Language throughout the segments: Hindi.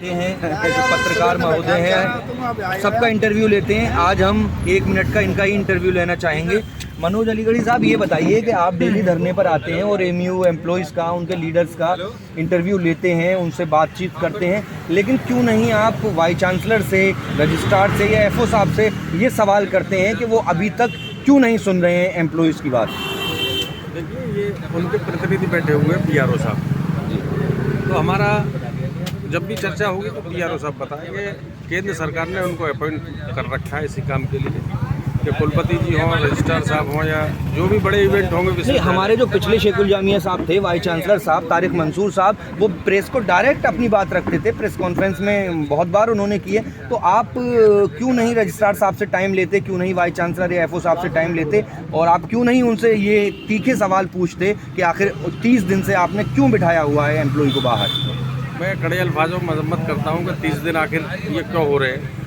हैं जो पत्रकार महोदय हैं, सबका इंटरव्यू लेते हैं। आज हम 1 मिनट का इनका ही इंटरव्यू लेना चाहेंगे। मनोज अलीगढ़ी साहब, ये बताइए कि आप डेली धरने पर आते हैं और एमयू एम्प्लॉइज़ का, उनके लीडर्स का इंटरव्यू लेते हैं, उनसे बातचीत करते हैं, लेकिन क्यों नहीं आप वाइस चांसलर से, रजिस्ट्रार से या एफओ साहब से ये सवाल करते हैं कि वो अभी तक क्यों नहीं सुन रहे हैं एम्प्लॉइज़ की बात? देखिए, ये उनके प्रतिनिधि बैठे हुए हैं पीआरओ साहब, तो हमारा जब भी चर्चा होगी तो पीआरओ साहब बताएंगे। केंद्र सरकार ने उनको अपॉइंट कर रखा है इसी काम के लिए कि कुलपति जी हों, रजिस्ट्रार साहब हों या जो भी बड़े इवेंट होंगे। नहीं, हमारे जो पिछले शेखुल जामिया साहब थे, वाइस चांसलर साहब तारिक मंसूर साहब, वो प्रेस को डायरेक्ट अपनी बात रखते थे, प्रेस कॉन्फ्रेंस में बहुत बार उन्होंने की है। तो आप क्यों नहीं रजिस्ट्रार साहब से टाइम लेते, क्यों नहीं वाइस चांसलर या एफओ साहब से टाइम लेते, और आप क्यों नहीं उनसे ये तीखे सवाल पूछते कि आखिर 30 दिन से आपने क्यों बिठाया हुआ है एम्प्लॉय को बाहर? मैं कड़े अल्फाजों में मजम्मत करता हूँ कि 30 दिन आखिर ये क्यों हो रहे हैं।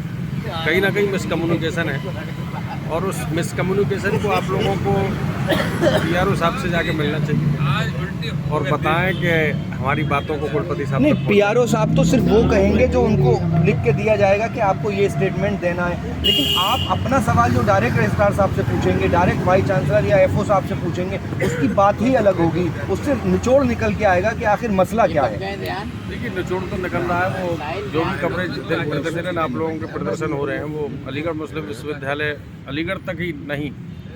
कहीं ना कहीं मिसकम्युनिकेशन है और उस मिसकम्युनिकेशन को आप लोगों को पीआरओ साहब से जाके मिलना चाहिए और बताएं कि हमारी बातों को कुलपति साहब नहीं, पीआरओ साहब तो सिर्फ वो कहेंगे जो उनको लिख के दिया जाएगा कि आपको ये स्टेटमेंट देना है, लेकिन आप अपना सवाल जो डायरेक्ट रजिस्ट्रार साहब से पूछेंगे, डायरेक्ट वाइस चांसलर या एफओ साहब से पूछेंगे, उसकी बात ही अलग होगी। उससे निचोड़ निकल के आएगा कि आखिर मसला क्या है। देखिए, निचोड़ तो निकल रहा है। वो जो भी कवरेज दिन प्रतिदिन आप लोगों के प्रदर्शन हो रहे हैं, वो अलीगढ़ मुस्लिम विश्वविद्यालय अलीगढ़ तक ही नहीं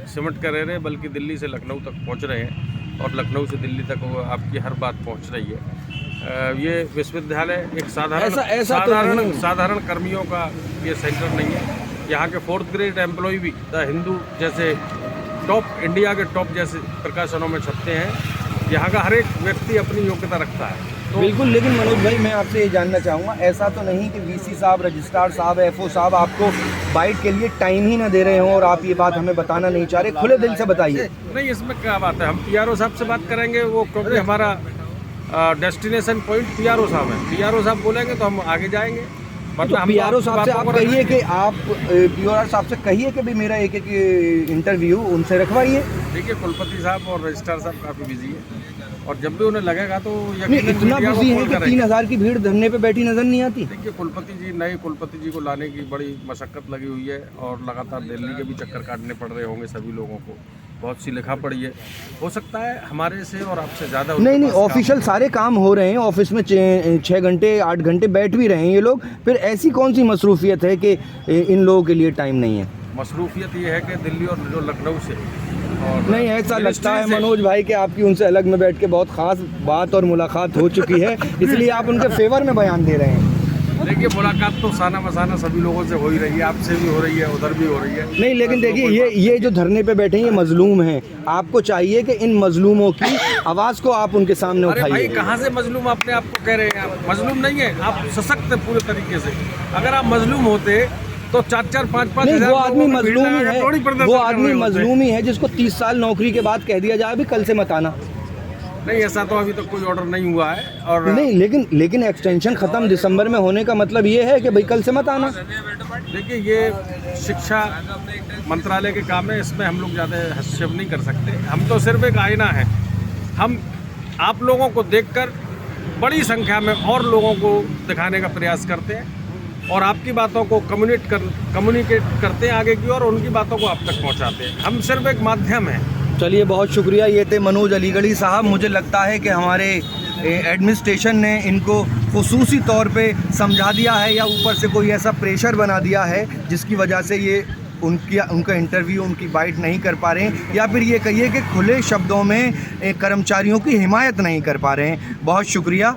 सिमट कर रहे, बल्कि दिल्ली से लखनऊ तक पहुंच रहे हैं और लखनऊ से दिल्ली तक वो आपकी हर बात पहुंच रही है। ये विश्वविद्यालय एक साधारण कर्मियों का ये सेंटर नहीं है। यहाँ के 4th ग्रेड एम्प्लॉय भी द हिंदू जैसे टॉप, इंडिया के टॉप जैसे प्रकाशनों में छपते हैं। यहाँ का हर एक व्यक्ति अपनी योग्यता रखता है। तो बिल्कुल, लेकिन मनोज भाई, मैं आपसे ये जानना चाहूँगा, ऐसा तो नहीं कि वीसी साहब, रजिस्ट्रार साहब, एफओ साहब आपको बाइट के लिए टाइम ही ना दे रहे हों और आप ये बात हमें बताना नहीं चाह रहे? खुले दिल से बताइए। नहीं, इसमें क्या बात है, हम पीआरओ साहब से बात करेंगे। वो क्योंकि हमारा डेस्टिनेशन पॉइंट पीआरओ साहब है। पीआरओ साहब बोलेंगे तो हम आगे जाएंगे। मतलब पीआरओ साहब से आप कहिए कि आप पीआरओ साहब से कहिए कि भाई मेरा एक इंटरव्यू उनसे रखवाइए। देखिए, कुलपति साहब और रजिस्ट्रार साहब काफ़ी बिजी है और जब भी उन्हें लगेगा तो इतना बिजी है कि 3000 की भीड़ धरने पे बैठी नजर नहीं आती। देखिए, नए कुलपति जी को लाने की बड़ी मशक्कत लगी हुई है और लगातार दिल्ली के भी चक्कर काटने पड़ रहे होंगे सभी लोगों को। बहुत सी लिखा पड़ी है, हो सकता है हमारे से और आपसे ज़्यादा। नहीं, ऑफिशियल सारे काम हो रहे हैं, ऑफिस में 6 घंटे 8 घंटे बैठ भी रहे हैं ये लोग। फिर ऐसी कौन सी मसरूफियत है कि इन लोगों के लिए टाइम नहीं है? मसरूफियत ये है कि दिल्ली और जो लखनऊ से और नहीं, ऐसा लगता है मनोज भाई कि आपकी उनसे अलग में बैठ के बहुत खास बात और मुलाकात हो चुकी है, इसलिए आप उनके फेवर में बयान दे रहे हैं। देखिए, मुलाकात तो साना मसाना सभी लोगों से हो ही रही है, आपसे भी हो रही है, उधर भी हो रही है। नहीं, लेकिन देखिए, ये जो धरने पे बैठे हैं ये मजलूम हैं। आपको चाहिए कि इन मजलूमों की आवाज़ को आप उनके सामने उठाइए। भाई, कहाँ से मजलूम अपने आप को कह रहे हैं? आप मजलूम नहीं है, आप सशक्त हैं पूरे तरीके से। अगर आप मजलूम होते तो 4-4, 5-5 नहीं, वो आदमी मजलूम ही है, वो आदमी मजलूम ही है जिसको 30 साल नौकरी के बाद कह दिया जाए अभी कल से मत आना। नहीं, ऐसा तो अभी तक कोई ऑर्डर नहीं हुआ है। और नहीं, लेकिन एक्सटेंशन खत्म दिसंबर में होने का मतलब ये है कि भाई कल से मत आना। देखिए, ये शिक्षा मंत्रालय के काम है, इसमें हम लोग ज़्यादा हस्तक्षेप नहीं कर सकते। हम तो सिर्फ एक आईना है। हम आप लोगों को देखकर बड़ी संख्या में और लोगों को दिखाने का प्रयास करते हैं और आपकी बातों को कम्युनिकेट करते हैं आगे की और उनकी बातों को आप तक पहुंचाते हैं। हम सिर्फ एक माध्यम हैं। चलिए, बहुत शुक्रिया। ये थे मनोज अलीगढ़ी साहब। मुझे लगता है कि हमारे एडमिनिस्ट्रेशन ने इनको खुसूसी तौर पे समझा दिया है या ऊपर से कोई ऐसा प्रेशर बना दिया है जिसकी वजह से ये उनका इंटरव्यू, उनकी बाइट नहीं कर पा रहे हैं, या फिर ये कहिए कि खुले शब्दों में कर्मचारियों की हिमायत नहीं कर पा रहे हैं। बहुत शुक्रिया।